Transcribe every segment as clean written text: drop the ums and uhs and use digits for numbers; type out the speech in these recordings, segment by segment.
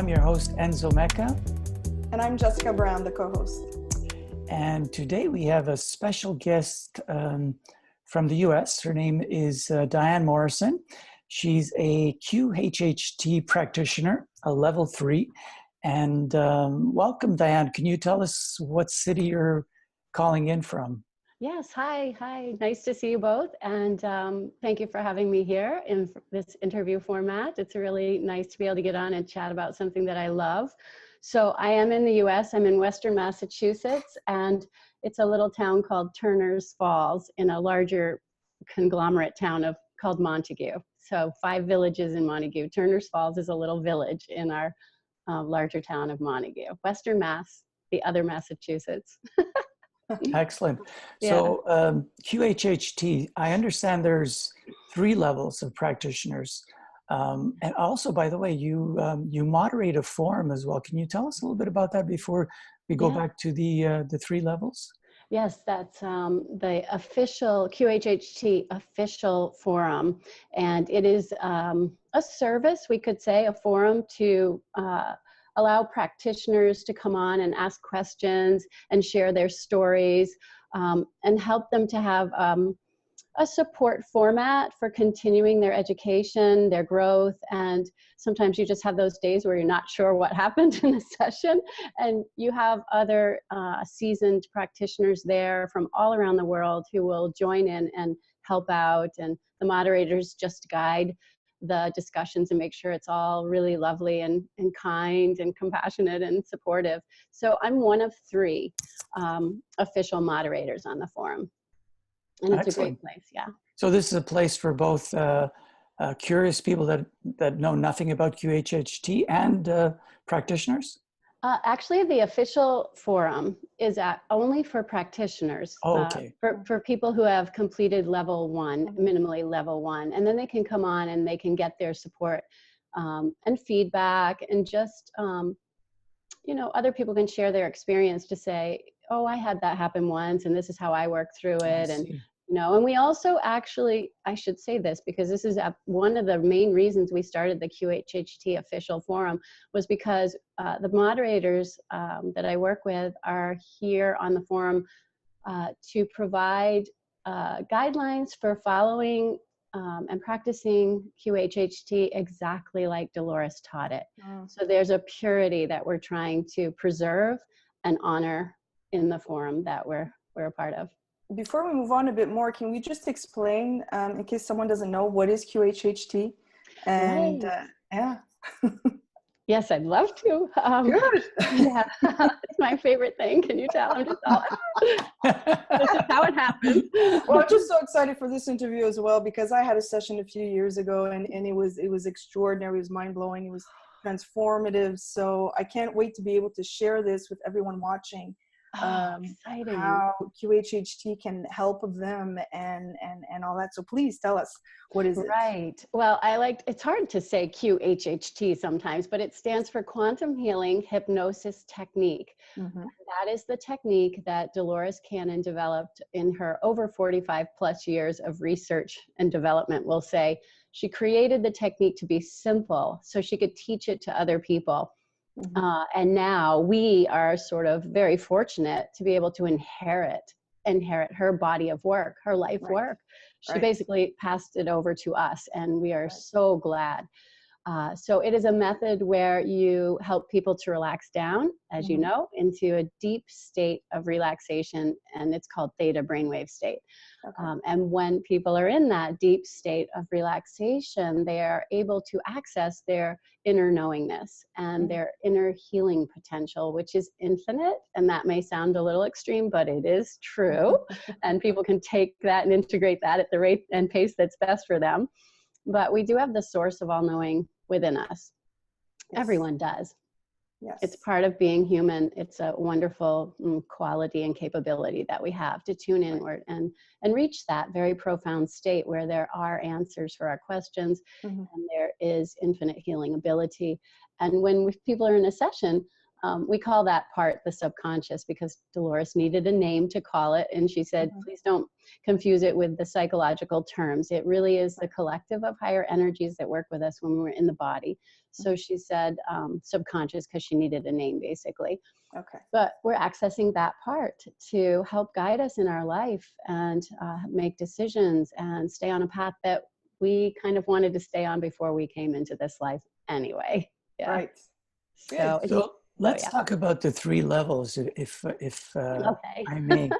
I'm your host, Enzo Mecca. And I'm Jessica Brown, the co-host. And today we have a special guest from the US. Her name is Diane Morrison. She's a QHHT practitioner, a level 3. And welcome, Diane. Can you tell us what city you're calling in from? Yes, hi. Nice to see you both. And thank you for having me here in this interview format. It's really nice to be able to get on and chat about something that I love. So I am in the US, I'm in Western Massachusetts, and it's a little town called Turner's Falls in a larger conglomerate town called Montague. So 5 villages in Montague. Turner's Falls is a little village in our larger town of Montague. Western Mass, the other Massachusetts. Excellent. Yeah. So QHHT, I understand there's 3 levels of practitioners. And also, by the way, you moderate a forum as well. Can you tell us a little bit about that before we go back to the 3 levels? Yes, that's the official QHHT official forum. And it is a service, we could say, a forum to allow practitioners to come on and ask questions and share their stories and help them to have a support format for continuing their education, their growth. And sometimes you just have those days where you're not sure what happened in a session, and you have other seasoned practitioners there from all around the world who will join in and help out, and the moderators just guide the discussions and make sure it's all really lovely and kind and compassionate and supportive. So I'm one of 3 official moderators on the forum. And it's Excellent. a great place, yeah. So this is a place for both curious people that know nothing about QHHT and practitioners? Actually, the official forum is only for practitioners, Oh, okay. For people who have completed level 1, minimally level 1. And then they can come on and they can get their support and feedback, and just, other people can share their experience to say, oh, I had that happen once, and this is how I worked through it. And we also actually, I should say this because this is one of the main reasons we started the QHHT official forum, was because the moderators that I work with are here on the forum to provide guidelines for following and practicing QHHT exactly like Dolores taught it. So there's a purity that we're trying to preserve and honor in the forum that we're a part of. Before we move on a bit more, can we just explain, in case someone doesn't know, what is QHHT? And right. Yes, I'd love to. Good. Yeah, it's my favorite thing. Can you tell? I'm just all, this is how it happens. Well, I'm just so excited for this interview as well, because I had a session a few years ago, and it was extraordinary. It was mind-blowing. It was transformative. So I can't wait to be able to share this with everyone watching. Exciting. How QHHT can help them and all that. So please tell us, what is it? Right. Well, it's hard to say QHHT sometimes, but it stands for Quantum Healing Hypnosis Technique. That is the technique that Dolores Cannon developed in her over 45 plus years of research and development. We'll say she created the technique to be simple so she could teach it to other people. And now we are sort of very fortunate to be able to inherit her body of work, her life work. She basically passed it over to us, and we are so glad. So it is a method where you help people to relax down, as you know, into a deep state of relaxation, and it's called theta brainwave state. And when people are in that deep state of relaxation, they are able to access their inner knowingness and their inner healing potential, which is infinite. And that may sound a little extreme, but it is true. And people can take that and integrate that at the rate and pace that's best for them. But we do have the source of all knowing within us. Yes. Everyone does. Yes. It's part of being human. It's a wonderful quality and capability that we have to tune inward and reach that very profound state where there are answers for our questions and there is infinite healing ability. And when people are in a session, We call that part the subconscious because Dolores needed a name to call it. And she said, please don't confuse it with the psychological terms. It really is the collective of higher energies that work with us when we're in the body. So she said subconscious because she needed a name basically. Okay. But we're accessing that part to help guide us in our life and make decisions and stay on a path that we kind of wanted to stay on before we came into this life anyway. Yeah. Right. So let's talk about the 3 levels, if okay. I may.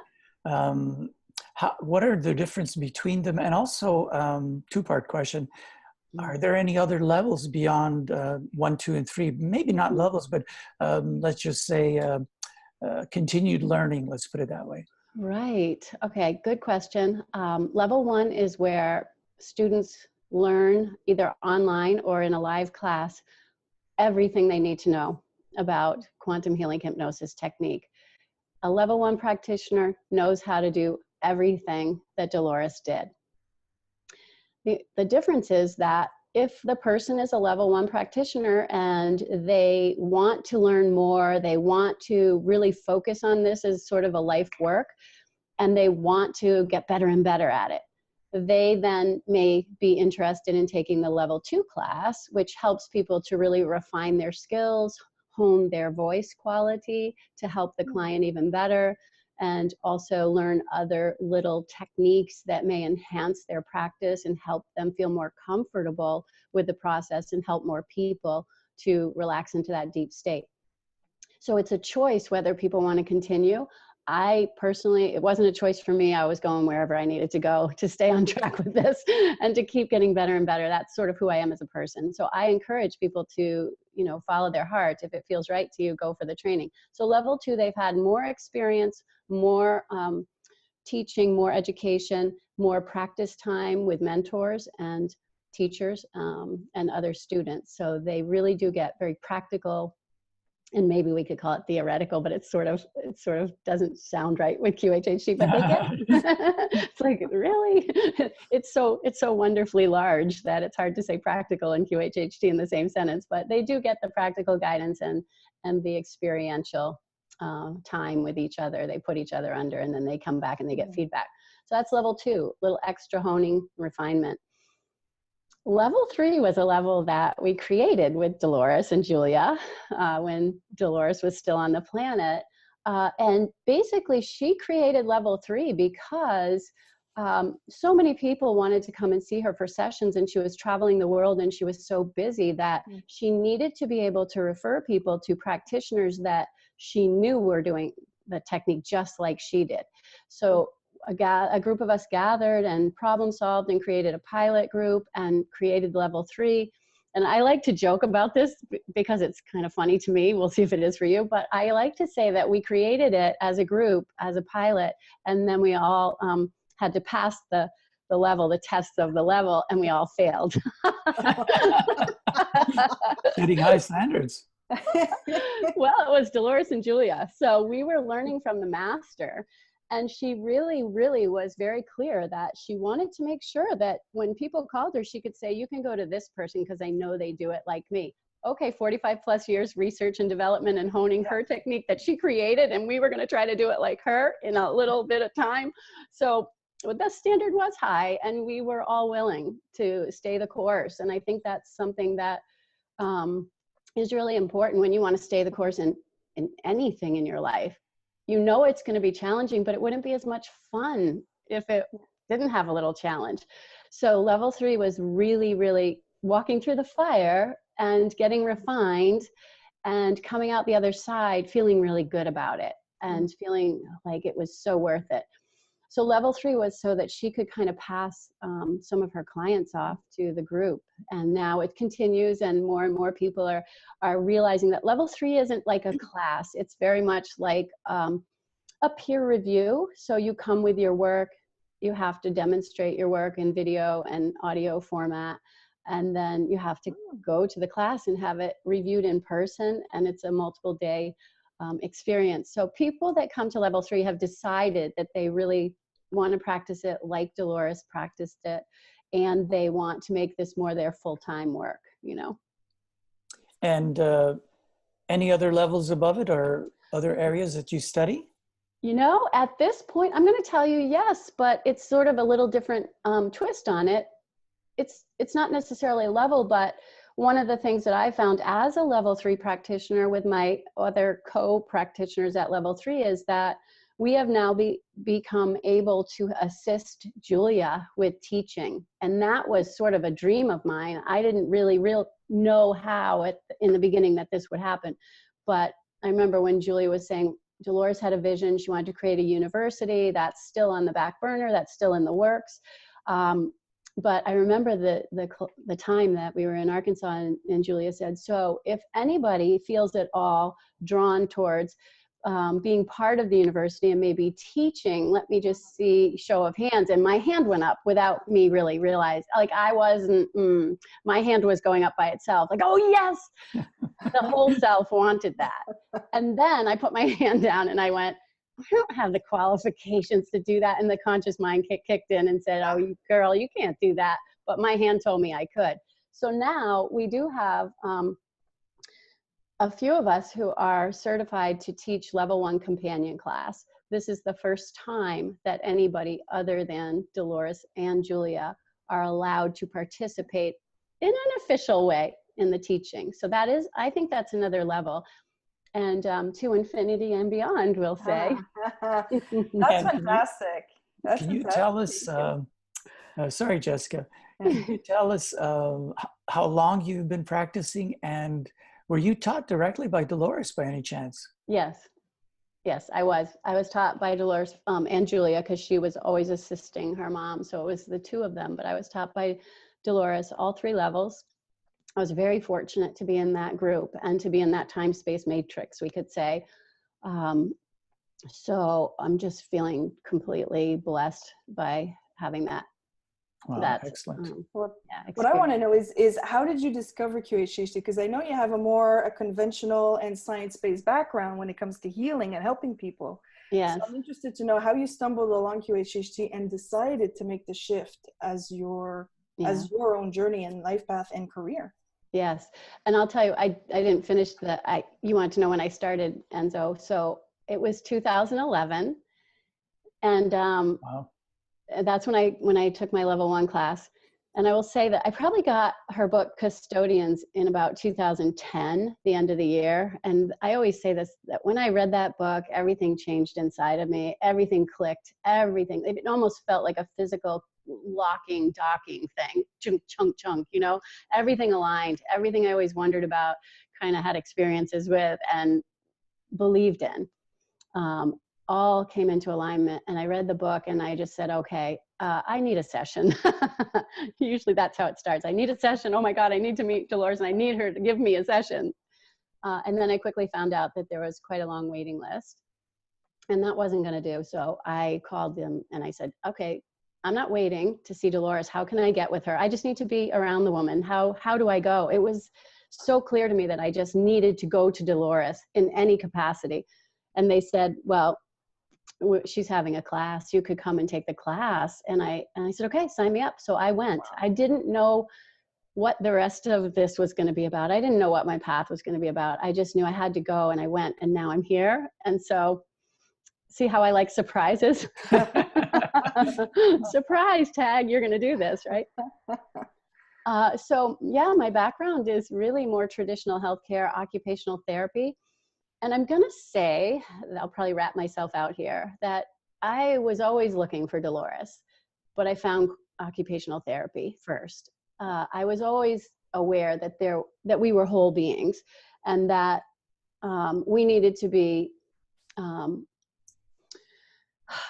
What are the difference between them? And also, 2-part question. Are there any other levels beyond 1, 2, and 3? Maybe not levels, but let's just say continued learning, let's put it that way. Right. Okay. Good question. Level 1 is where students learn either online or in a live class everything they need to know about quantum healing hypnosis technique. A level 1 practitioner knows how to do everything that Dolores did. The difference is that if the person is a level 1 practitioner and they want to learn more, they want to really focus on this as sort of a life work, and they want to get better and better at it, they then may be interested in taking the level 2 class, which helps people to really refine their skills, hone their voice quality to help the client even better, and also learn other little techniques that may enhance their practice and help them feel more comfortable with the process and help more people to relax into that deep state. So it's a choice whether people want to continue. I personally, it wasn't a choice for me. I was going wherever I needed to go to stay on track with this and to keep getting better and better. That's sort of who I am as a person. So I encourage people to, you know, follow their heart. If it feels right to you, go for the training. So level 2, they've had more experience, more teaching, more education, more practice time with mentors and teachers and other students. So they really do get very practical, and maybe we could call it theoretical, but it sort of doesn't sound right with QHHT, but they get it's like, really? It's so wonderfully large that it's hard to say practical and QHHT in the same sentence, but they do get the practical guidance and the experiential time with each other. They put each other under and then they come back and they get feedback. So that's level 2, little extra honing, refinement. Level 3 was a level that we created with Dolores and Julia when Dolores was still on the planet. And basically she created level 3 because so many people wanted to come and see her for sessions, and she was traveling the world and she was so busy that she needed to be able to refer people to practitioners that she knew were doing the technique just like she did. So a group of us gathered and problem solved and created a pilot group and created level 3. And I like to joke about this because it's kind of funny to me. We'll see if it is for you. But I like to say that we created it as a group, as a pilot, and then we all had to pass the tests of the level, and we all failed. Setting high standards. Well, it was Dolores and Julia. So we were learning from the master. And she really, really was very clear that she wanted to make sure that when people called her, she could say, you can go to this person because I know they do it like me. Okay, 45 plus years research and development and honing her technique that she created, and we were going to try to do it like her in a little bit of time. So the standard was high, and we were all willing to stay the course. And I think that's something that is really important when you want to stay the course in anything in your life. You know it's going to be challenging, but it wouldn't be as much fun if it didn't have a little challenge. So level 3 was really, really walking through the fire and getting refined and coming out the other side feeling really good about it and feeling like it was so worth it. So level 3 was so that she could kind of pass some of her clients off to the group. And now it continues, and more people are realizing that level 3 isn't like a class. It's very much like a peer review. So you come with your work, you have to demonstrate your work in video and audio format, and then you have to go to the class and have it reviewed in person, and it's a multiple day experience. So people that come to level 3 have decided that they really want to practice it like Dolores practiced it, and they want to make this more their full-time work, you know. And any other levels above it or other areas that you study? You know, at this point, I'm going to tell you yes, but it's sort of a little different twist on it. It's not necessarily a level, but one of the things that I found as a level 3 practitioner with my other co-practitioners at level 3 is that we have now become able to assist Julia with teaching. And that was sort of a dream of mine. I didn't really know how in the beginning that this would happen. But I remember when Julia was saying, Dolores had a vision. She wanted to create a university. That's still on the back burner. That's still in the works. But I remember the time that we were in Arkansas, and Julia said, so if anybody feels at all drawn towards being part of the university and maybe teaching, let me just see show of hands. And my hand went up without me really realize, like I wasn't, my hand was going up by itself. Like, oh yes, the whole self wanted that. And then I put my hand down and I went, I don't have the qualifications to do that. And the conscious mind kicked in and said, oh, girl, you can't do that. But my hand told me I could. So now we do have a few of us who are certified to teach level 1 companion class. This is the first time that anybody other than Dolores and Julia are allowed to participate in an official way in the teaching. So that is, I think that's another level. And to infinity and beyond, we'll say. That's fantastic. Can you tell us, sorry, Jessica, can you tell us how long you've been practicing, and were you taught directly by Dolores by any chance? Yes. Yes, I was. I was taught by Dolores and Julia because she was always assisting her mom. So it was the two of them, but I was taught by Dolores, all 3 levels. I was very fortunate to be in that group and to be in that time-space matrix, we could say. So I'm just feeling completely blessed by having that. Wow, that's excellent. What I want to know is how did you discover QHHT? Because I know you have a conventional and science-based background when it comes to healing and helping people. Yes. So I'm interested to know how you stumbled along QHHT and decided to make the shift as your own journey and life path and career. Yes. And I'll tell you, I didn't finish you wanted to know when I started, Enzo. So it was 2011. And wow. That's when I took my level 1 class. And I will say that I probably got her book Custodians in about 2010, the end of the year. And I always say this, that when I read that book, everything changed inside of me. Everything clicked, everything. It almost felt like a physical docking thing, chunk, chunk, chunk, you know, everything aligned, everything I always wondered about, kind of had experiences with and believed in. All came into alignment, and I read the book and I just said, okay, I need a session. Usually that's how it starts. I need a session. Oh my God, I need to meet Dolores and I need her to give me a session. And then I quickly found out that there was quite a long waiting list, and that wasn't going to do. So I called them and I said, okay, I'm not waiting to see Dolores. How can I get with her? I just need to be around the woman. How do I go? It was so clear to me that I just needed to go to Dolores in any capacity. And they said, well, she's having a class. You could come and take the class. And I said, okay, sign me up. So I went. I didn't know what the rest of this was going to be about. I didn't know what my path was going to be about. I just knew I had to go, and I went, and now I'm here. And so see how I like surprises? Surprise tag, you're going to do this, right? So yeah, my background is really more traditional healthcare, occupational therapy. And I'm going to say, I'll probably wrap myself out here, that I was always looking for Dolores, but I found occupational therapy first. I was always aware that we were whole beings, and that we needed to be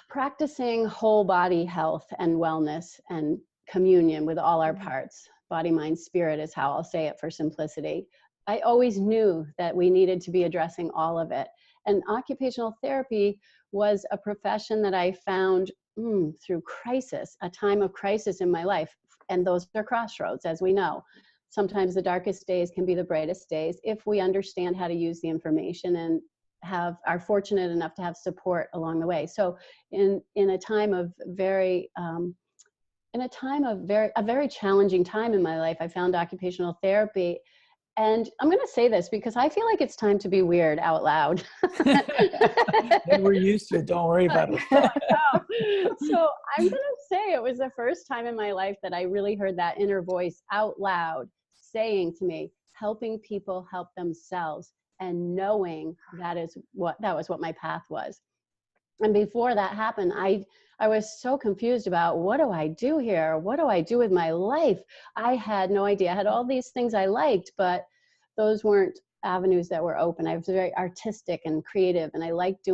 practicing whole body health and wellness and communion with all our parts. Body, mind, spirit is how I'll say it for simplicity. I always knew that we needed to be addressing all of it. And occupational therapy was a profession that I found through crisis, a time of crisis in my life. And those are crossroads, as we know. Sometimes the darkest days can be the brightest days if we understand how to use the information and are fortunate enough to have support along the way. So in a time of a very challenging time in my life, I found occupational therapy, And I'm going to say this because I feel like it's time to be weird out loud. And we're used to it. Don't worry about it. So I'm going to say it was the first time in my life that I really heard that inner voice out loud saying to me, helping people help themselves, and knowing that was what my path was. And before that happened, I was so confused about, what do I do here? What do I do with my life? I had no idea. I had all these things I liked, but those weren't avenues that were open. I was very artistic and creative, and I liked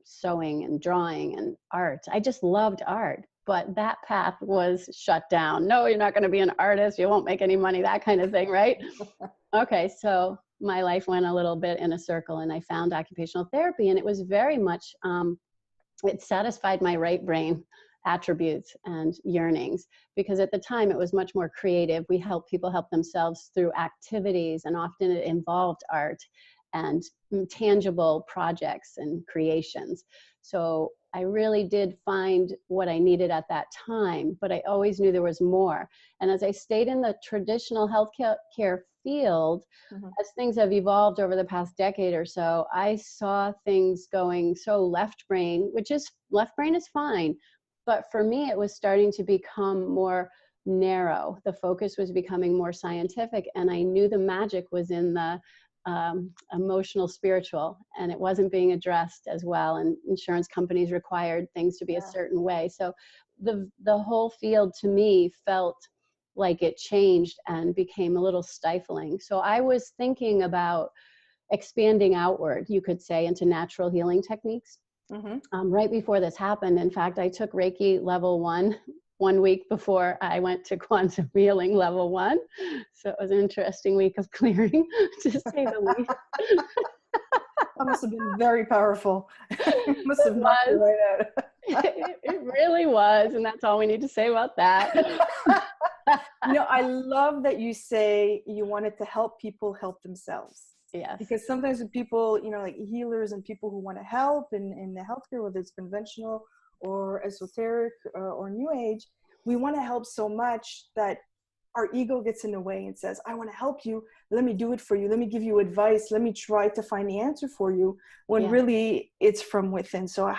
sewing and drawing and art. I just loved art, but that path was shut down. No, you're not going to be an artist. You won't make any money, that kind of thing, right? Okay, so my life went a little bit in a circle, and I found occupational therapy, and it was very much, it satisfied my right brain attributes and yearnings, because at the time it was much more creative. We help people help themselves through activities, and often it involved art and tangible projects and creations. So I really did find what I needed at that time, but I always knew there was more. And as I stayed in the traditional healthcare field, as things have evolved over the past decade or so, I saw things going so left brain is fine. But for me, it was starting to become more narrow. The focus was becoming more scientific, and I knew the magic was in the emotional, spiritual, and it wasn't being addressed as well. And insurance companies required things to be a certain way. So the whole field to me felt like it changed and became a little stifling. So I was thinking about expanding outward, you could say, into natural healing techniques. Right before this happened, in fact, I took Reiki level 1 week before I went to quantum healing level 1. So it was an interesting week of clearing, to say the least. That must have been very powerful. Must have knocked you right out. It really was, and that's all we need to say about that. I love that you say you wanted to help people help themselves. Yes. Because sometimes with people, like healers and people who want to help in the healthcare, whether it's conventional or esoteric or new age, we want to help so much that our ego gets in the way and says, I want to help you. Let me do it for you. Let me give you advice. Let me try to find the answer for you, when really it's from within. So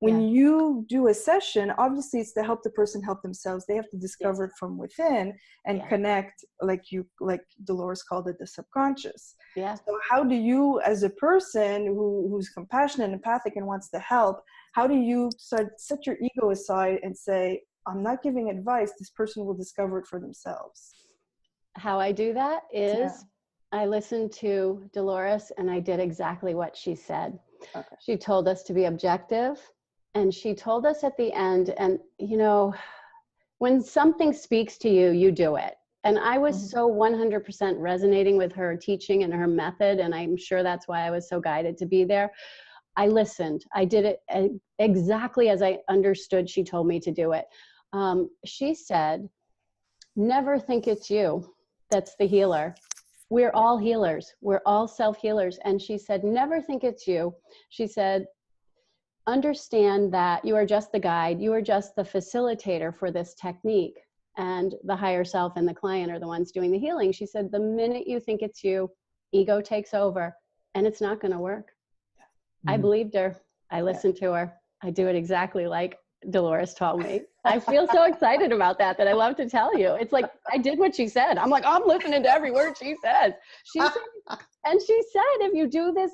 when you do a session, obviously it's to help the person help themselves. They have to discover it from within and connect, like Dolores called it, the subconscious. Yeah. So how do you, as a person who's compassionate and empathic and wants to help, how do you set your ego aside and say, I'm not giving advice, this person will discover it for themselves? How I do that is I listened to Dolores, and I did exactly what she said. Okay. She told us to be objective, and she told us at the end, and when something speaks to you, you do it. And I was so 100% resonating with her teaching and her method, and I'm sure that's why I was so guided to be there. I listened. I did it exactly as I understood she told me to do it. She said, never think it's you that's the healer. We're all healers. We're all self-healers. And she said, never think it's you. She said, understand that you are just the guide. You are just the facilitator for this technique. And the higher self and the client are the ones doing the healing. She said, the minute you think it's you, ego takes over, and it's not going to work. I believed her. I listened to her. I do it exactly like Dolores told me. I feel so excited about that I love to tell you. It's like, I did what she said. I'm like, I'm listening to every word she says. She said, if you do this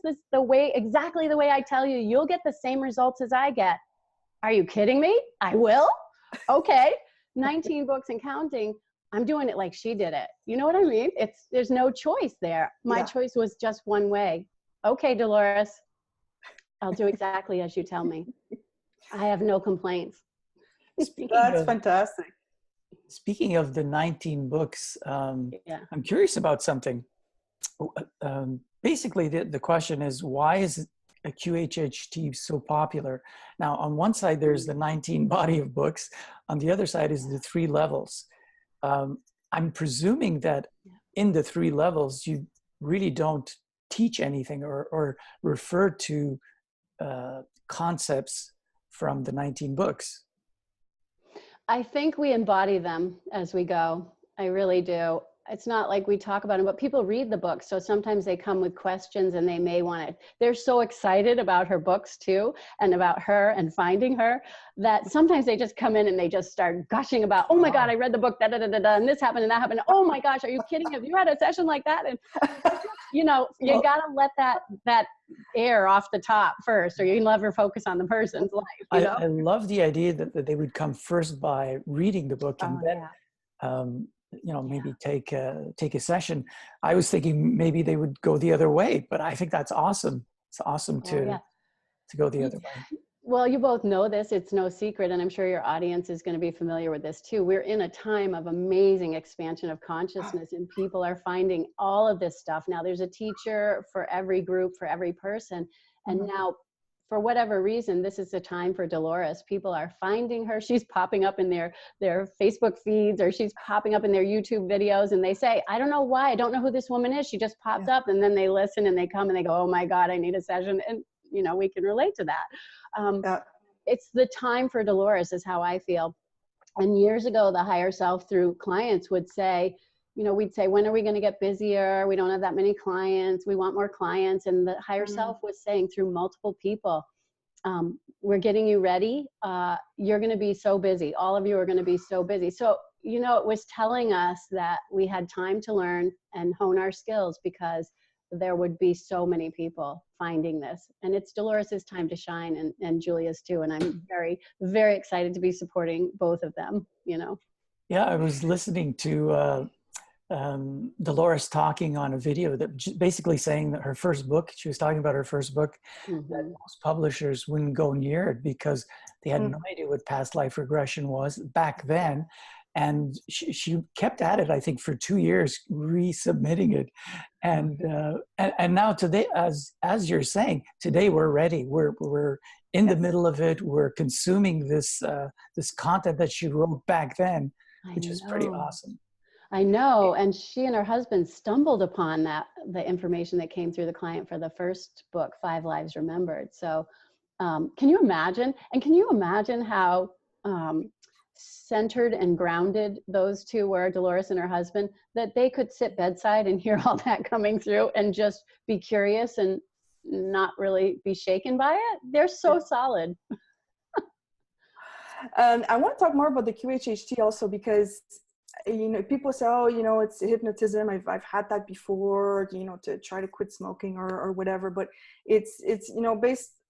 exactly the way I tell you, you'll get the same results as I get. Are you kidding me? I will? Okay. 19 books and counting. I'm doing it like she did it. You know what I mean? There's no choice there. My choice was just one way. Okay, Dolores, I'll do exactly as you tell me. I have no complaints. That's fantastic. Speaking of the 19 books, I'm curious about something. Basically, the question is, why is a QHHT so popular? Now, on one side, there's the 19 body of books. On the other side is the 3 levels. I'm presuming that in the 3 levels, you really don't teach anything or refer to concepts from the 19 books. I think we embody them as we go. I really do. it's not like we talk about them, but people read the book. So sometimes they come with questions and they may want to, they're so excited about her books too, and about her and finding her, that sometimes they just come in and they just start gushing about, oh my God, I read the book, da, da, da, da, da, and this happened and that happened. Oh my gosh, are you kidding? Have you had a session like that? And you know, you got to let that air off the top first, or you can never focus on the person's life. You know? I love the idea that they would come first by reading the book and then, you know, maybe take a session. I was thinking maybe they would go the other way, but I think that's awesome. It's awesome to go the other way. Well, you both know this, it's no secret, and I'm sure your audience is going to be familiar with this too. We're in a time of amazing expansion of consciousness, and people are finding all of this stuff. Now there's a teacher for every group, for every person. And now, for whatever reason, this is the time for Dolores. People are finding her. She's popping up in their Facebook feeds, or she's popping up in their YouTube videos, and they say, I don't know why, I don't know who this woman is. She just popped up, and then they listen and they come and they go, oh my God, I need a session. And you know, we can relate to that. It's the time for Dolores is how I feel. And years ago, the higher self through clients would say, you know, we'd say, when are we going to get busier? We don't have that many clients. We want more clients. And the higher self was saying through multiple people, we're getting you ready. You're going to be so busy. All of you are going to be so busy. So, you know, it was telling us that we had time to learn and hone our skills, because there would be so many people finding this. And it's Dolores's time to shine, and Julia's too. And I'm very, very excited to be supporting both of them, you know. Yeah, I was listening to Dolores talking on a video that basically saying that her first book, she was talking about her first book, that most publishers wouldn't go near it because they had no idea what past life regression was back then. And she kept at it, I think, for 2 years, resubmitting it. And now today, as you're saying, today we're ready. We're in the middle of it. We're consuming this content that she wrote back then, which is pretty awesome. I know. And she and her husband stumbled upon the information that came through the client for the first book, 5 Lives Remembered. So can you imagine? And can you imagine how centered and grounded those two were, Dolores and her husband, that they could sit bedside and hear all that coming through and just be curious and not really be shaken by it? They're so solid. I want to talk more about the QHHT also, because, you know, people say, oh, you know, it's hypnotism. I've had that before, you know, to try to quit smoking or whatever. But it's you know,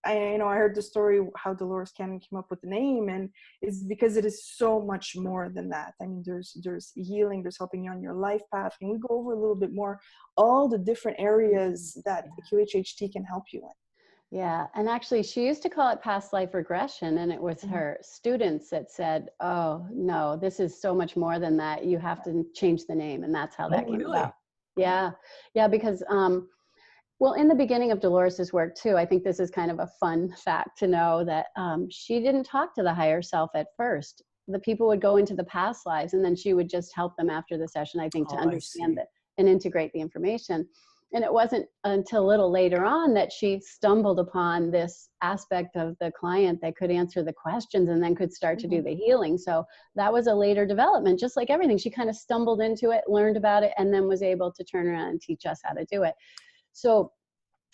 I heard the story how Dolores Cannon came up with the name, and it's because it is so much more than that. I mean, there's healing, there's helping you on your life path. Can we go over a little bit more all the different areas that the QHHT can help you in? Yeah, and actually she used to call it past life regression, and it was her students that said, oh no, this is so much more than that. You have to change the name, and that's how that came about. Yeah, because well, in the beginning of Dolores's work too, I think this is kind of a fun fact to know that she didn't talk to the higher self at first. The people would go into the past lives, and then she would just help them after the session, I think, to understand it and integrate the information. And it wasn't until a little later on that she stumbled upon this aspect of the client that could answer the questions and then could start to do the healing. So that was a later development, just like everything. She kind of stumbled into it, learned about it, and then was able to turn around and teach us how to do it. So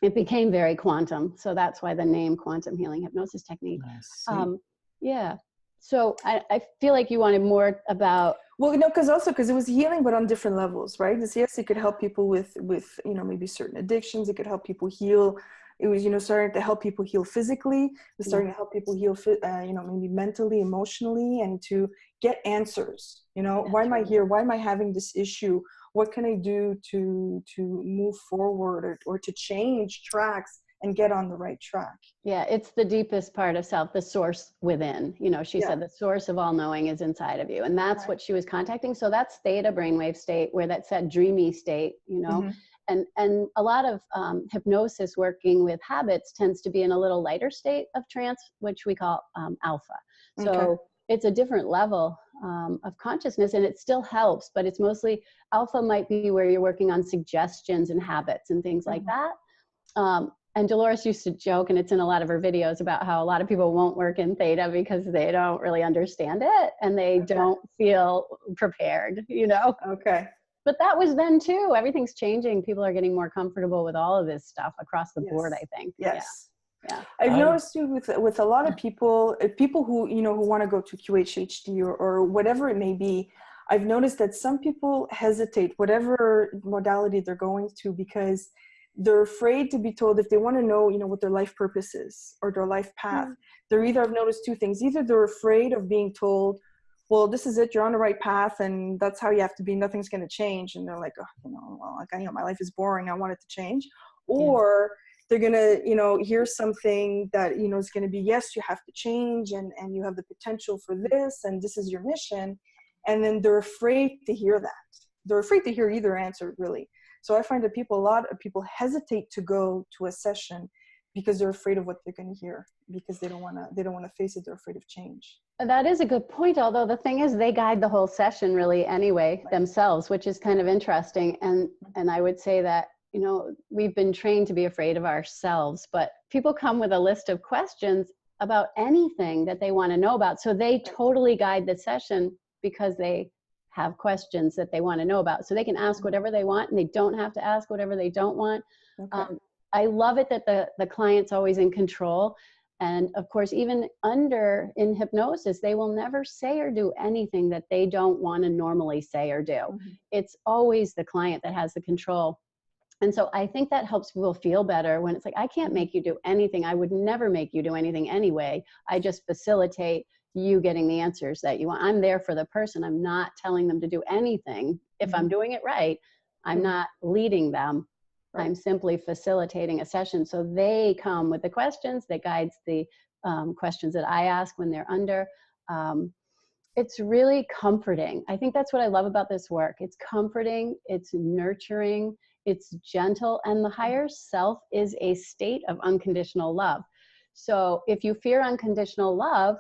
it became very quantum. So that's why the name Quantum Healing Hypnosis Technique. Yeah. So I feel like you wanted more about. Well, no, because it was healing, but on different levels, right? Yes, it could help people with, you know, maybe certain addictions. It could help people heal. It was, you know, starting to help people heal physically. It was starting to help people heal, you know, maybe mentally, emotionally, and to get answers. You know, why am I here? Why am I having this issue? What can I do to move forward or to change tracks and get on the right track? Yeah, it's the deepest part of self, the source within. You know, she said the source of all knowing is inside of you. And that's what she was contacting. So that's theta brainwave state, where that's that dreamy state, you know. And a lot of hypnosis working with habits tends to be in a little lighter state of trance, which we call alpha. So it's a different level of consciousness, and it still helps, but it's mostly alpha might be where you're working on suggestions and habits and things like that. And Dolores used to joke, and it's in a lot of her videos, about how a lot of people won't work in theta because they don't really understand it and they don't feel prepared, you know? Okay. But that was then too. Everything's changing. People are getting more comfortable with all of this stuff across the board, I think. Yes. Yeah. I've noticed too with a lot of people, people who, who want to go to QHHT or whatever it may be, I've noticed that some people hesitate, whatever modality they're going to, because they're afraid to be told if they want to know, what their life purpose is or their life path. They're either, I've noticed two things, either they're afraid of being told, well, this is it, you're on the right path and that's how you have to be, nothing's going to change. And they're like, oh, my life is boring, I want it to change. Or they're going to, hear something that, is going to be, yes, you have to change and you have the potential for this and this is your mission. And then they're afraid to hear that. They're afraid to hear either answer, really. So I find that a lot of people hesitate to go to a session because they're afraid of what they're going to hear, because they don't want to face it. They're afraid of change. That is a good point. Although the thing is, they guide the whole session really anyway themselves, which is kind of interesting. And I would say that, we've been trained to be afraid of ourselves, but people come with a list of questions about anything that they want to know about. So they totally guide the session because they have questions that they want to know about. So they can ask whatever they want and they don't have to ask whatever they don't want. Okay. I love it that the client's always in control. And of course, even in hypnosis, they will never say or do anything that they don't want to normally say or do. Mm-hmm. It's always the client that has the control. And so I think that helps people feel better when it's like, I can't make you do anything. I would never make you do anything anyway. I just facilitate you getting the answers that you want. I'm there for the person. I'm not telling them to do anything. If I'm doing it right, I'm not leading them. Right. I'm simply facilitating a session. So they come with the questions, that guides the questions that I ask when they're under. It's really comforting. I think that's what I love about this work. It's comforting, it's nurturing, it's gentle, and the higher self is a state of unconditional love. So if you fear unconditional love,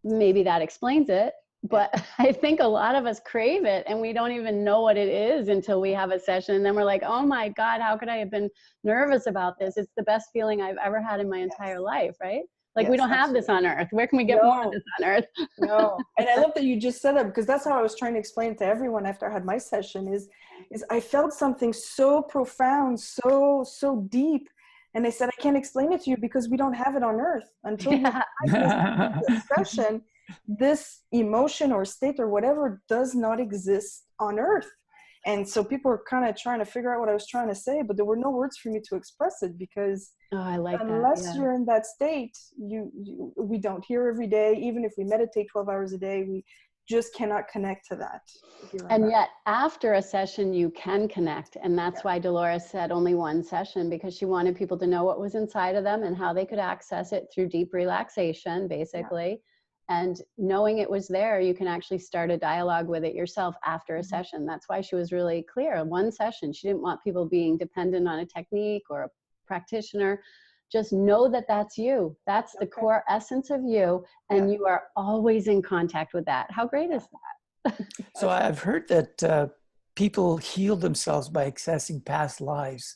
maybe that explains it. But I think a lot of us crave it and we don't even know what it is until we have a session. And then we're like, oh my God, how could I have been nervous about this? It's the best feeling I've ever had in my entire life, right? Like we don't have this on earth. Where can we get more of this on earth? No. And I love that you just said that, because that's how I was trying to explain to everyone after I had my session is I felt something so profound, so deep. And I said, I can't explain it to you because we don't have it on earth until you have this session. This emotion or state or whatever does not exist on earth. And so people were kind of trying to figure out what I was trying to say, but there were no words for me to express it because unless you're in that state, we don't hear every day. Even if we meditate 12 hours a day, we just cannot connect to that. And yet after a session, you can connect. And that's why Dolores said only one session, because she wanted people to know what was inside of them and how they could access it through deep relaxation, basically. Yeah. And knowing it was there, you can actually start a dialogue with it yourself after a session. That's why she was really clear. One session, she didn't want people being dependent on a technique or a practitioner. Just know that that's you. That's the core essence of you. And you are always in contact with that. How great is that? So I've heard that people heal themselves by accessing past lives.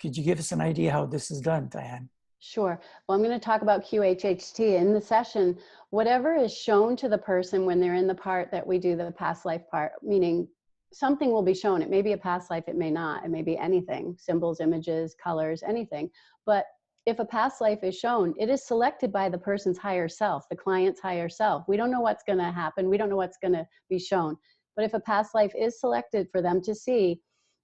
Could you give us an idea how this is done, Diane? Sure. Well, I'm going to talk about QHHT in the session. Whatever is shown to the person when they're in the part that we do, the past life part, meaning something will be shown. It may be a past life, it may not. It may be anything, symbols, images, colors, anything. But if a past life is shown, it is selected by the person's higher self, the client's higher self. We don't know what's going to happen. We don't know what's going to be shown. But if a past life is selected for them to see,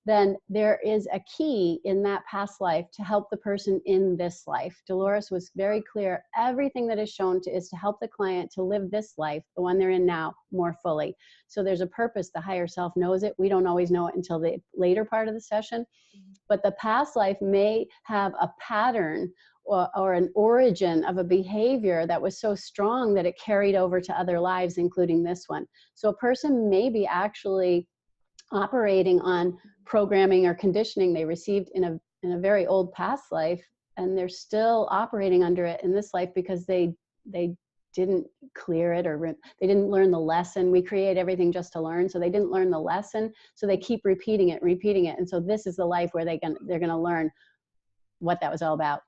then there is a key in that past life to help the person in this life. Dolores was very clear. Everything that is shown is to help the client to live this life, the one they're in now, more fully. So there's a purpose. The higher self knows it. We don't always know it until the later part of the session. But the past life may have a pattern or an origin of a behavior that was so strong that it carried over to other lives, including this one. So a person may be actually operating on programming or conditioning they received in a very old past life, and they're still operating under it in this life because they didn't clear it, or they didn't learn the lesson. We create everything just to learn, so they didn't learn the lesson, so they keep repeating it, and so this is the life where they're going to learn what that was all about.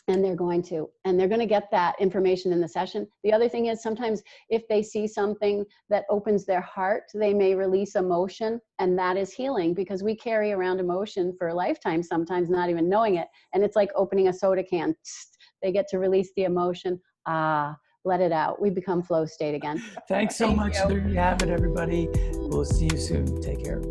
And they're going to get that information in the session. The other thing is sometimes if they see something that opens their heart, they may release emotion, and that is healing, because we carry around emotion for a lifetime, sometimes not even knowing it. And it's like opening a soda can. They get to release the emotion. Let it out. We become flow state again. Thanks so much. There you have it, everybody. We'll see you soon. Take care.